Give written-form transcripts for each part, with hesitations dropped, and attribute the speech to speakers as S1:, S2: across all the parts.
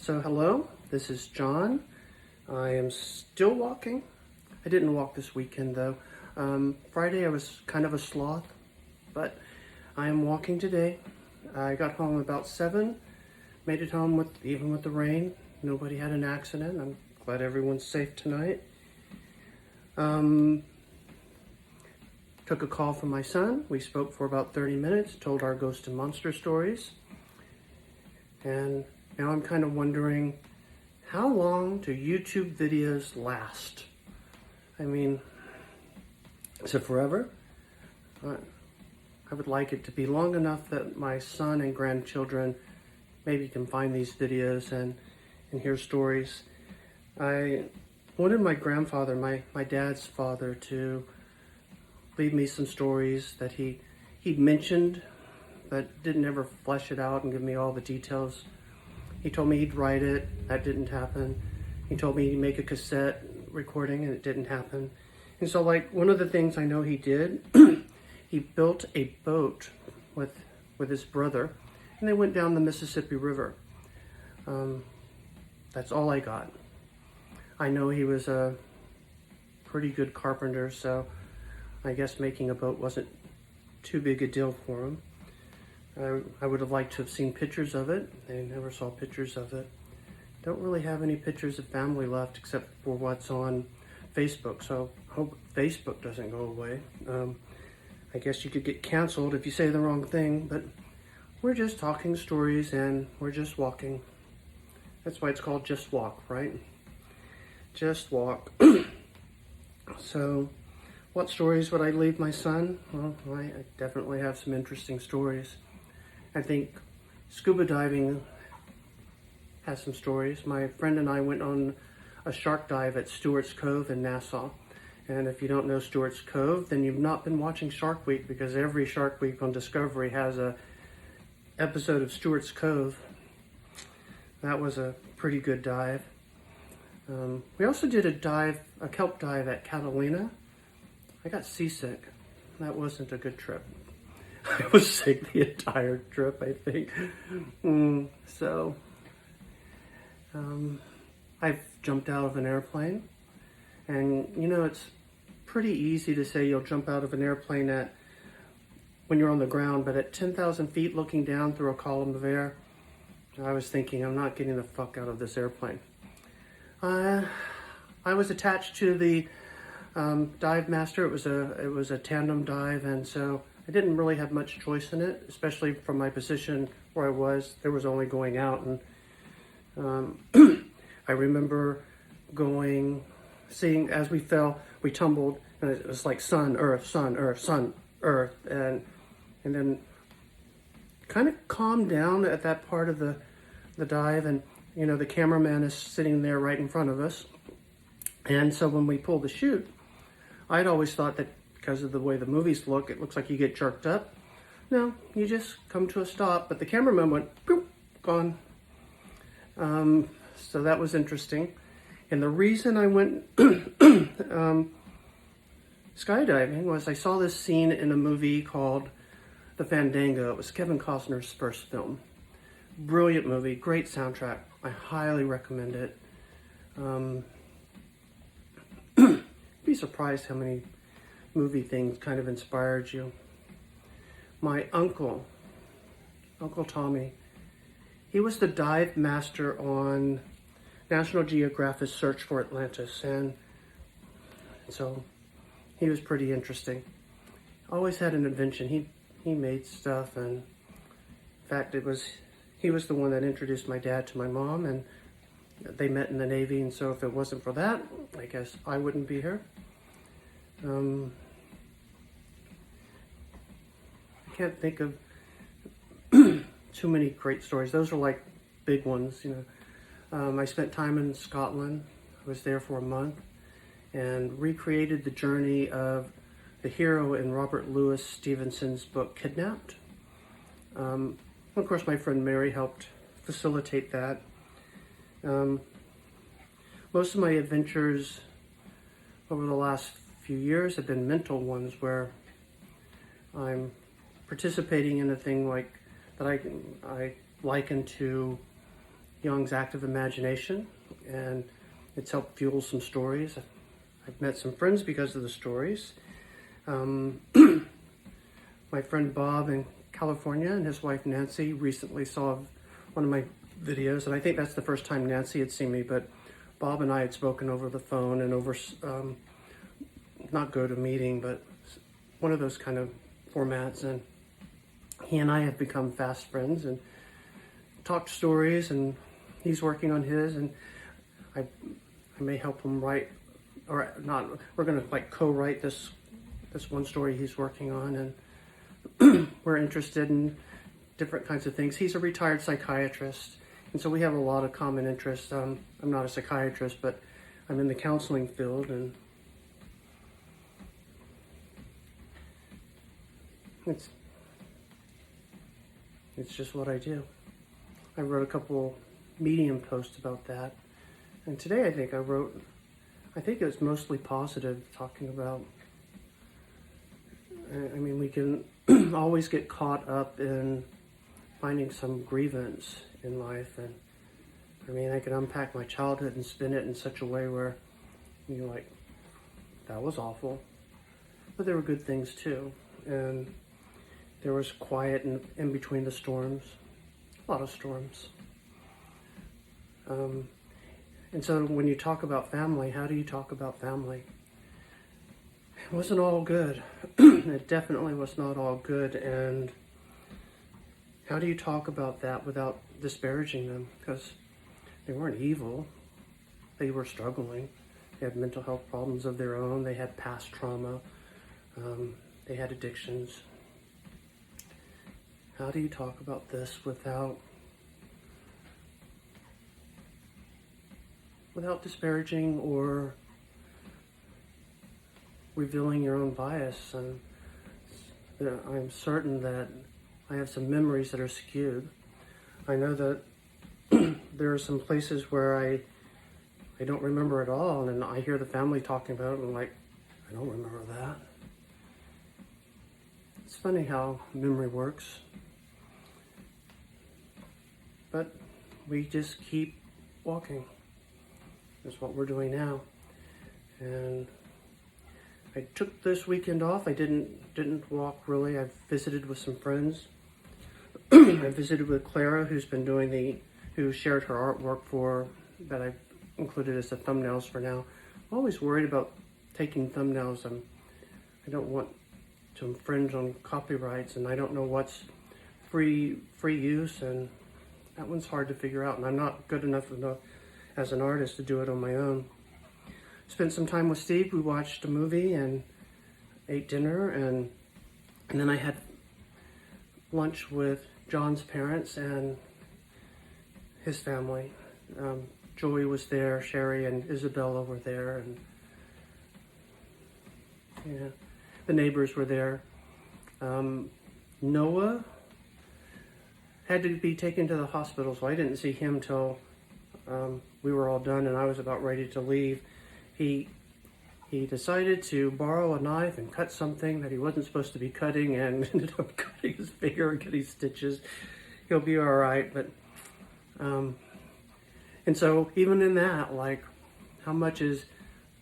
S1: So hello, this is John. I am still walking. I didn't walk this weekend though. Friday I was kind of a sloth, but I am walking today. I got home about 7, made it home even with the rain. Nobody had an accident. I'm glad everyone's safe tonight. Took a call from my son. We spoke for about 30 minutes, told our ghost and monster stories. And now I'm kind of wondering, how long do YouTube videos last? I mean, is it forever? I would like it to be long enough that my son and grandchildren maybe can find these videos and hear stories. I wanted my grandfather, my dad's father, to leave me some stories that he'd mentioned, but didn't ever flesh it out and give me all the details. He told me he'd write it. That didn't happen. He told me he'd make a cassette recording, and it didn't happen. And so, like, one of the things I know he did, he built a boat with his brother, and they went down the Mississippi River. That's all I got. I know he was a pretty good carpenter, so I guess making a boat wasn't too big a deal for him. I would have liked to have seen pictures of it. I never saw pictures of it. Don't really have any pictures of family left except for what's on Facebook, so I hope Facebook doesn't go away. I guess you could get canceled if you say the wrong thing, but we're just talking stories and we're just walking. That's why it's called Just Walk, right? Just walk. So, what stories would I leave my son? Well, I definitely have some interesting stories. I think scuba diving has some stories. My friend and I went on a shark dive at Stewart's Cove in Nassau. And if you don't know Stewart's Cove, then you've not been watching Shark Week, because every Shark Week on Discovery has a episode of Stewart's Cove. That was a pretty good dive. We also did a kelp dive at Catalina. I got seasick. That wasn't a good trip. I was sick the entire trip, I think. I've jumped out of an airplane. And, you know, it's pretty easy to say you'll jump out of an airplane when you're on the ground, but at 10,000 feet looking down through a column of air, I was thinking, I'm not getting the fuck out of this airplane. I was attached to the dive master. It was a tandem dive, and so I didn't really have much choice in it, especially from my position where I was. There was only going out, and I remember seeing as we fell, we tumbled, and it was like sun, earth, sun, earth, sun, earth, and then kind of calmed down at that part of the dive, and you know, the cameraman is sitting there right in front of us. And so when we pulled the chute, I'd always thought that because of the way the movies look, it looks like you get jerked up. No, you just come to a stop, but the cameraman went, boop, gone. So that was interesting. And the reason I went skydiving was I saw this scene in a movie called The Fandango. It was Kevin Costner's first film. Brilliant movie, great soundtrack. I highly recommend it. Be surprised how many movie things kind of inspired you. My Uncle Tommy, he was the dive master on National Geographic's Search for Atlantis, and so he was pretty interesting. Always had an invention. He made stuff, and in fact, he was the one that introduced my dad to my mom, and they met in the Navy, and so if it wasn't for that, I guess I wouldn't be here. I can't think of too many great stories. Those are like big ones, you know. I spent time in Scotland. I was there for a month and recreated the journey of the hero in Robert Louis Stevenson's book, Kidnapped. Of course, my friend Mary helped facilitate that. Most of my adventures over the last few years have been mental ones where I'm participating in a thing like that I liken to Young's active imagination, and it's helped fuel some stories. I've met some friends because of the stories. My friend Bob in California and his wife Nancy recently saw one of my videos, and I think that's the first time Nancy had seen me, but Bob and I had spoken over the phone and over, not GoToMeeting, but one of those kind of formats, and he and I have become fast friends and talked stories, and he's working on his, and I may help him write, or not, we're gonna like co-write this one story he's working on, and we're interested in different kinds of things. He's a retired psychiatrist, and so we have a lot of common interests. I'm not a psychiatrist, but I'm in the counseling field, and it's just what I do. I wrote a couple Medium posts about that, and today I think it was mostly positive, talking about, I mean, we can always get caught up in finding some grievance in life, and I mean, I can unpack my childhood and spin it in such a way where you're like, that was awful, but there were good things too, and there was quiet in between the storms, a lot of storms. And so when you talk about family, how do you talk about family? It wasn't all good. It definitely was not all good. And how do you talk about that without disparaging them? Because they weren't evil. They were struggling. They had mental health problems of their own. They had past trauma. They had addictions. How do you talk about this without disparaging or revealing your own bias? And I'm certain that I have some memories that are skewed. I know that there are some places where I don't remember at all, and I hear the family talking about it, and I'm like, I don't remember that. It's funny how memory works. But we just keep walking. That's what we're doing now. And I took this weekend off. I didn't walk really. I visited with some friends. I visited with Clara, who shared her artwork that I've included as the thumbnails for now. I'm always worried about taking thumbnails. I don't want to infringe on copyrights, and I don't know what's free use, and that one's hard to figure out, and I'm not good enough as an artist to do it on my own. Spent some time with Steve. We watched a movie and ate dinner, and then I had lunch with John's parents and his family. Joey was there, Sherry and Isabella were there, and yeah, the neighbors were there. Noah had to be taken to the hospital, so I didn't see him till we were all done and I was about ready to leave. He decided to borrow a knife and cut something that he wasn't supposed to be cutting, and ended up cutting his finger and getting stitches. He'll be all right, but and so even in that, like, how much is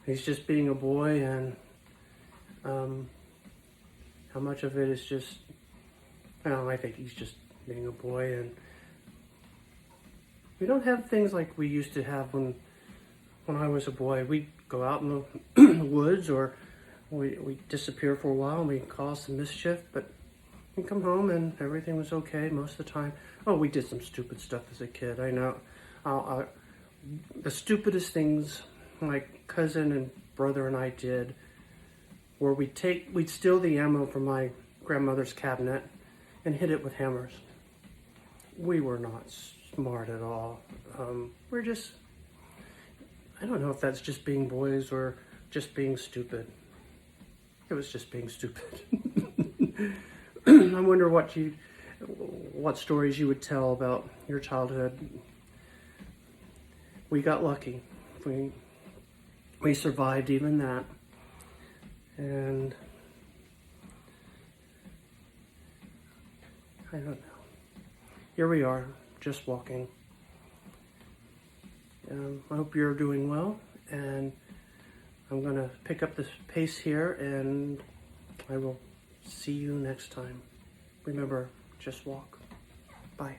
S1: he's just being a boy, and how much of it is just, I think he's just being a boy, and we don't have things like we used to have when I was a boy. We'd go out in the woods, or we disappear for a while and we cause some mischief, but we come home and everything was okay most of the time. Oh, we did some stupid stuff as a kid, I know. The stupidest things my cousin and brother and I did were we'd steal the ammo from my grandmother's cabinet and hit it with hammers. We were not smart at all. We're just, I don't know if that's just being boys or just being stupid. It was just being stupid. I wonder what stories you would tell about your childhood. We got lucky. We survived even that. And I don't know. Here we are, just walking. I hope you're doing well, and I'm going to pick up this pace here, and I will see you next time. Remember, just walk. Bye.